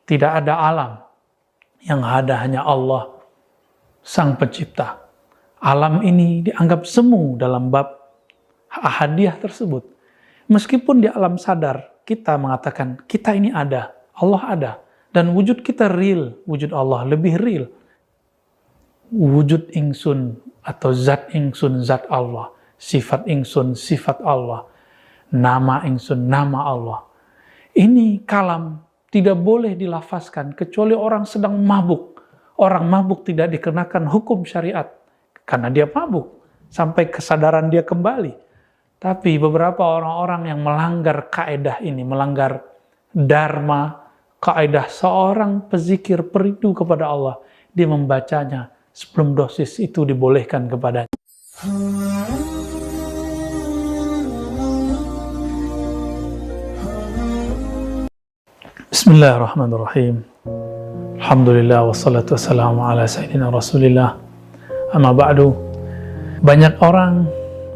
tidak ada alam, yang ada hanya Allah, Sang Pencipta. Alam ini dianggap semu dalam bab ahadiyah tersebut. Meskipun di alam sadar kita mengatakan kita ini ada, Allah ada, dan wujud kita real, wujud Allah lebih real. Wujud ingsun atau zat ingsun zat Allah, sifat ingsun sifat Allah, nama ingsun nama Allah. Ini kalam tidak boleh dilafazkan kecuali orang sedang mabuk. Orang mabuk tidak dikenakan hukum syariat karena dia mabuk sampai kesadaran dia kembali. Tapi beberapa orang-orang yang melanggar kaedah ini, melanggar dharma, kaedah seorang pezikir perindu kepada Allah, dia membacanya sebelum dosis itu dibolehkan kepadanya. Bismillahirrahmanirrahim. Alhamdulillah wassalatu wassalamu ala sayyidina Rasulillah. Amma ba'du. Banyak orang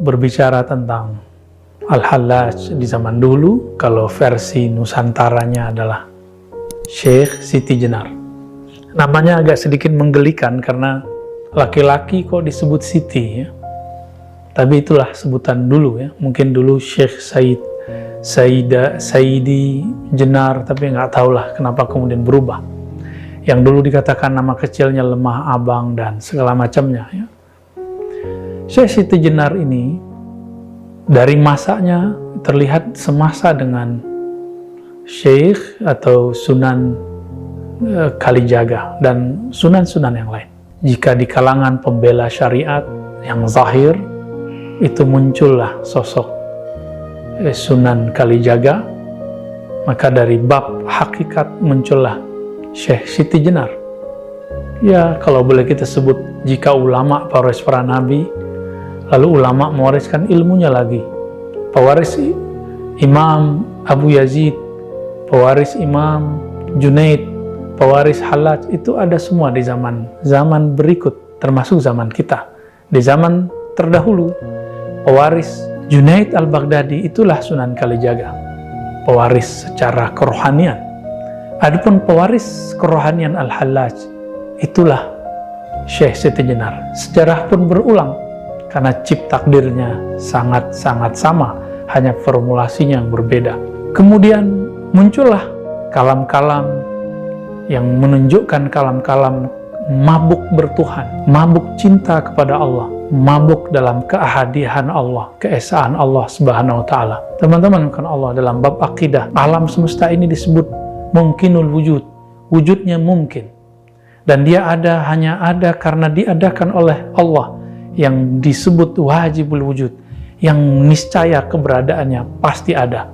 berbicara tentang Al-Hallaj di zaman dulu. Kalau versi Nusantaranya adalah Syekh Siti Jenar. Namanya agak sedikit menggelikan karena laki-laki kok disebut Siti ya. Tapi itulah sebutan dulu ya. Mungkin dulu Syekh Saidi Jenar, tapi nggak tahulah kenapa kemudian berubah. Yang dulu dikatakan nama kecilnya Lemah Abang dan segala macamnya ya. Syekh Siti Jenar ini dari masanya terlihat semasa dengan Syekh atau Sunan Kalijaga dan sunan-sunan yang lain. Jika di kalangan pembela syariat yang zahir itu muncullah sosok Sunan Kalijaga, maka dari bab hakikat muncullah Syekh Siti Jenar. Ya, kalau boleh kita sebut, jika ulama pewaris para nabi, lalu ulama mewariskan ilmunya lagi. Pewaris Imam Abu Yazid, pewaris Imam Junaid, pewaris Hallaj, itu ada semua di zaman berikut, termasuk zaman kita. Di zaman terdahulu, pewaris Junaid al-Baghdadi itulah Sunan Kalijaga, pewaris secara kerohanian. Adapun pewaris kerohanian Al-Hallaj, itulah Syekh Siti Jenar. Sejarah pun berulang, karena cip takdirnya sangat-sangat sama, hanya formulasinya yang berbeda. Kemudian muncullah kalam-kalam yang menunjukkan kalam-kalam mabuk bertuhan, mabuk cinta kepada Allah, mabuk dalam keahadihan Allah, keesaan Allah Subhanahu wa Ta'ala. Teman-teman, kan Allah dalam bab akidah, alam semesta ini disebut mungkinul wujud, wujudnya mungkin, dan dia ada, hanya ada karena diadakan oleh Allah, yang disebut wajibul wujud, yang niscaya keberadaannya pasti ada.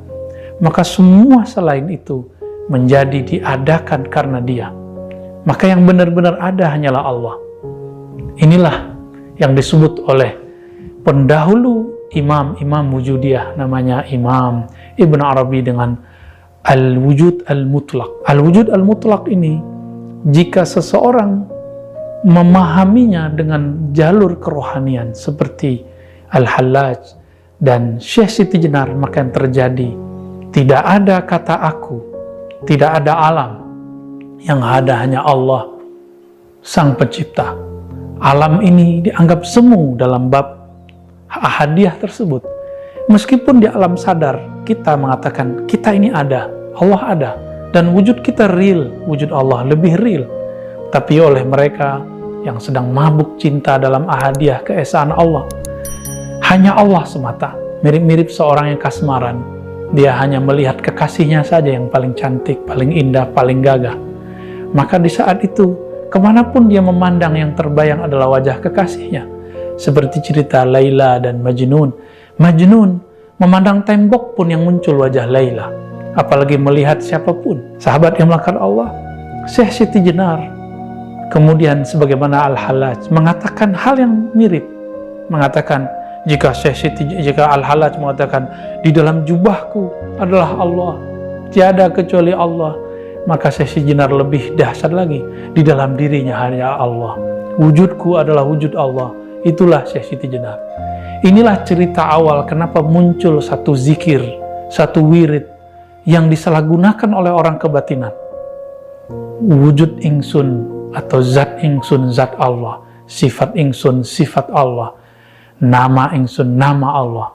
Maka semua selain itu menjadi diadakan karena dia. Maka yang benar-benar ada hanyalah Allah. Inilah yang disebut oleh pendahulu imam wujudiyah, namanya Imam Ibn Arabi dengan al-wujud al-mutlaq. Al-wujud al-mutlaq ini, jika seseorang memahaminya dengan jalur kerohanian seperti Al-Hallaj dan Syekh Siti Jenar, maka yang terjadi, tidak ada kata aku, tidak ada alam, yang ada hanya Allah, Sang Pencipta. Alam ini dianggap semu dalam bab ahadiyah tersebut. Meskipun di alam sadar kita mengatakan kita ini ada, Allah ada, dan wujud kita real, wujud Allah lebih real. Tapi oleh mereka yang sedang mabuk cinta dalam ahadiyah keesaan Allah, hanya Allah semata. Mirip-mirip seorang yang kasmaran, dia hanya melihat kekasihnya saja yang paling cantik, paling indah, paling gagah. Maka di saat itu, kemanapun dia memandang, yang terbayang adalah wajah kekasihnya. Seperti cerita Laila dan Majnun. Majnun memandang tembok pun yang muncul wajah Laila, apalagi melihat siapapun. Sahabat yang melakukan Allah, Syekh Siti Jenar, kemudian sebagaimana Al-Hallaj mengatakan hal yang mirip. Mengatakan, jika Al-Hallaj mengatakan, di dalam jubahku adalah Allah, tiada kecuali Allah, maka Syekh Siti Jenar lebih dahsyat lagi, di dalam dirinya hanya Allah, wujudku adalah wujud Allah. Itulah Syekh Siti Jenar. Inilah cerita awal kenapa muncul satu zikir, satu wirid yang disalahgunakan oleh orang kebatinan. wujud ingsun atau zat ingsun zat Allah, sifat ingsun sifat Allah, nama ingsun nama Allah.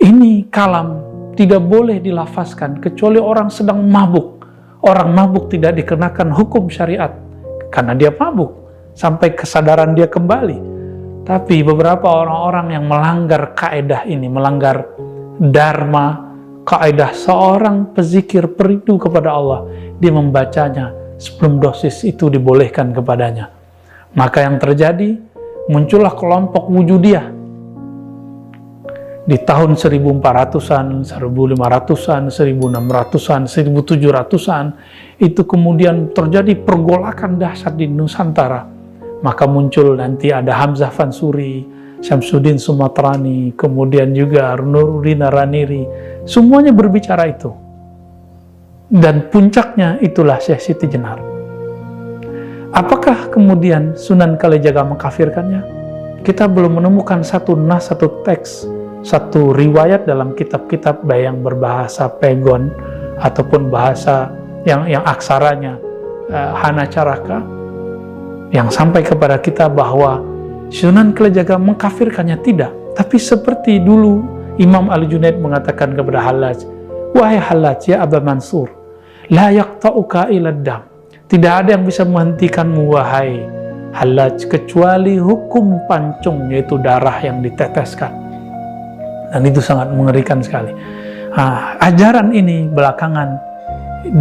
Ini kalam tidak boleh dilafazkan kecuali orang sedang mabuk. Orang mabuk tidak dikenakan hukum syariat karena dia mabuk sampai kesadaran dia kembali. Tapi beberapa orang-orang yang melanggar kaedah ini, melanggar dharma, kaedah seorang pezikir perindu kepada Allah, dia membacanya sebelum dosis itu dibolehkan kepadanya. Maka yang terjadi, muncullah kelompok wujudiyah. Di tahun 1400-an, 1500-an, 1600-an, 1700-an, itu kemudian terjadi pergolakan dahsyat di Nusantara. Maka muncul nanti ada Hamzah Fansuri, Syamsuddin Sumatrani, kemudian juga Nuruddin Araniri, semuanya berbicara itu. Dan puncaknya itulah Syekh Siti Jenar. Apakah kemudian Sunan Kalijaga mengkafirkannya? Kita belum menemukan satu nas, satu teks, satu riwayat dalam kitab-kitab baik yang berbahasa Pegon ataupun bahasa yang aksaranya Hanacaraka yang sampai kepada kita bahwa Sunan Kalijaga mengkafirkannya. Tidak, tapi seperti dulu Imam Al-Junaid mengatakan kepada Hallaj, wahai Hallaj ya Aba Mansur, la yaqta'uka ila dam, tidak ada yang bisa menghentikanmu wahai Hallaj kecuali hukum pancung, yaitu darah yang diteteskan. Dan itu sangat mengerikan sekali. Ajaran ini belakangan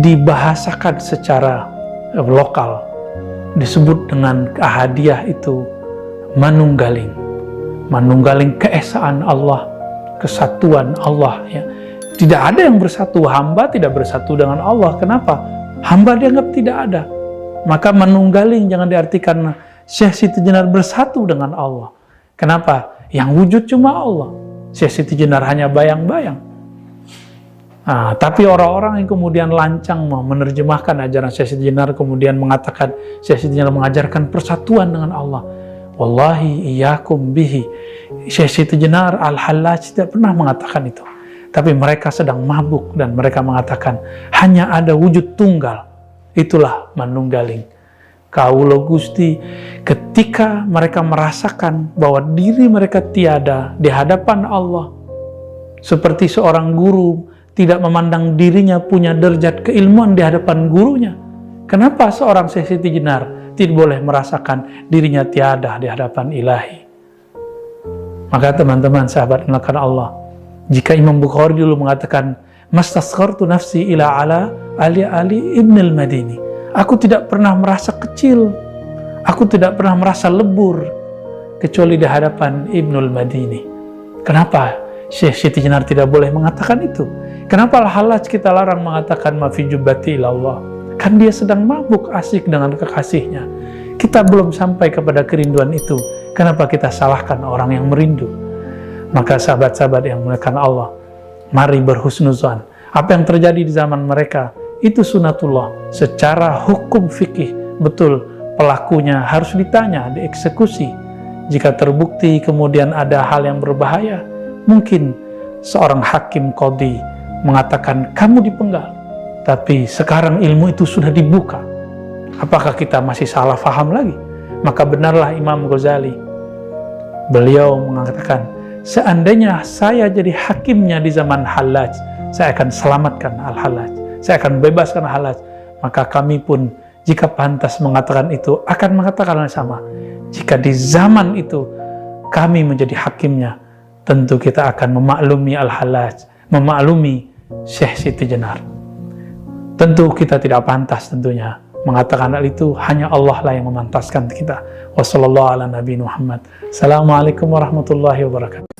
dibahasakan secara lokal, disebut dengan Ahadiyah itu manunggaling. Manunggaling keesaan Allah, kesatuan Allah. Ya. Tidak ada yang bersatu, hamba tidak bersatu dengan Allah. Kenapa? Hamba dianggap tidak ada. Maka manunggaling jangan diartikan Syekh Siti Jenar bersatu dengan Allah. Kenapa? Yang wujud cuma Allah. Syekh Siti Jenar hanya bayang-bayang. Tapi orang-orang yang kemudian lancang menerjemahkan ajaran Syekh Siti Jenar, kemudian mengatakan Syekh Siti Jenar mengajarkan persatuan dengan Allah. Wallahi iyyakum bihi. Syekh Siti Jenar Al-Hallaj tidak pernah mengatakan itu. Tapi mereka sedang mabuk dan mereka mengatakan hanya ada wujud tunggal. Itulah manunggaling. Kaulo Gusti, ketika mereka merasakan bahwa diri mereka tiada di hadapan Allah, seperti seorang guru tidak memandang dirinya punya derajat keilmuan di hadapan gurunya. Kenapa seorang Syekh Siti Jenar tidak boleh merasakan dirinya tiada di hadapan Ilahi? Maka teman-teman sahabat melakukan Allah, jika Imam Bukhari dulu mengatakan mastasghartu nafsi ila ala Ali Ibn al-Madini, aku tidak pernah merasa kecil, aku tidak pernah merasa lebur kecuali di hadapan Ibnul Madini. Kenapa Syekh Siti Jenar tidak boleh mengatakan itu? Kenapa Al-Hallaj kita larang mengatakan ma fi jubbati ilallah? Kan dia sedang mabuk asik dengan kekasihnya. Kita belum sampai kepada kerinduan itu. Kenapa kita salahkan orang yang merindu? Maka sahabat-sahabat yang memuliakan Allah, mari berhusnuzan. Apa yang terjadi di zaman mereka itu sunatullah. Secara hukum fikih, betul, pelakunya harus ditanya, dieksekusi. Jika terbukti kemudian ada hal yang berbahaya, mungkin seorang hakim qadhi mengatakan kamu dipenggal. Tapi sekarang ilmu itu sudah dibuka. Apakah kita masih salah faham lagi? Maka benarlah Imam Ghazali. Beliau mengatakan, seandainya saya jadi hakimnya di zaman Hallaj, saya akan selamatkan Al-Hallaj, saya akan bebaskan Al-Hallaj. Maka kami pun jika pantas mengatakan itu, akan mengatakan yang sama. Jika di zaman itu kami menjadi hakimnya, tentu kita akan memaklumi Al-Hallaj, memaklumi Syekh Siti Jenar. Tentu kita tidak pantas tentunya mengatakan hal itu, hanya Allah lah yang memantaskan kita. Wassalamualaikum warahmatullahi wabarakatuh.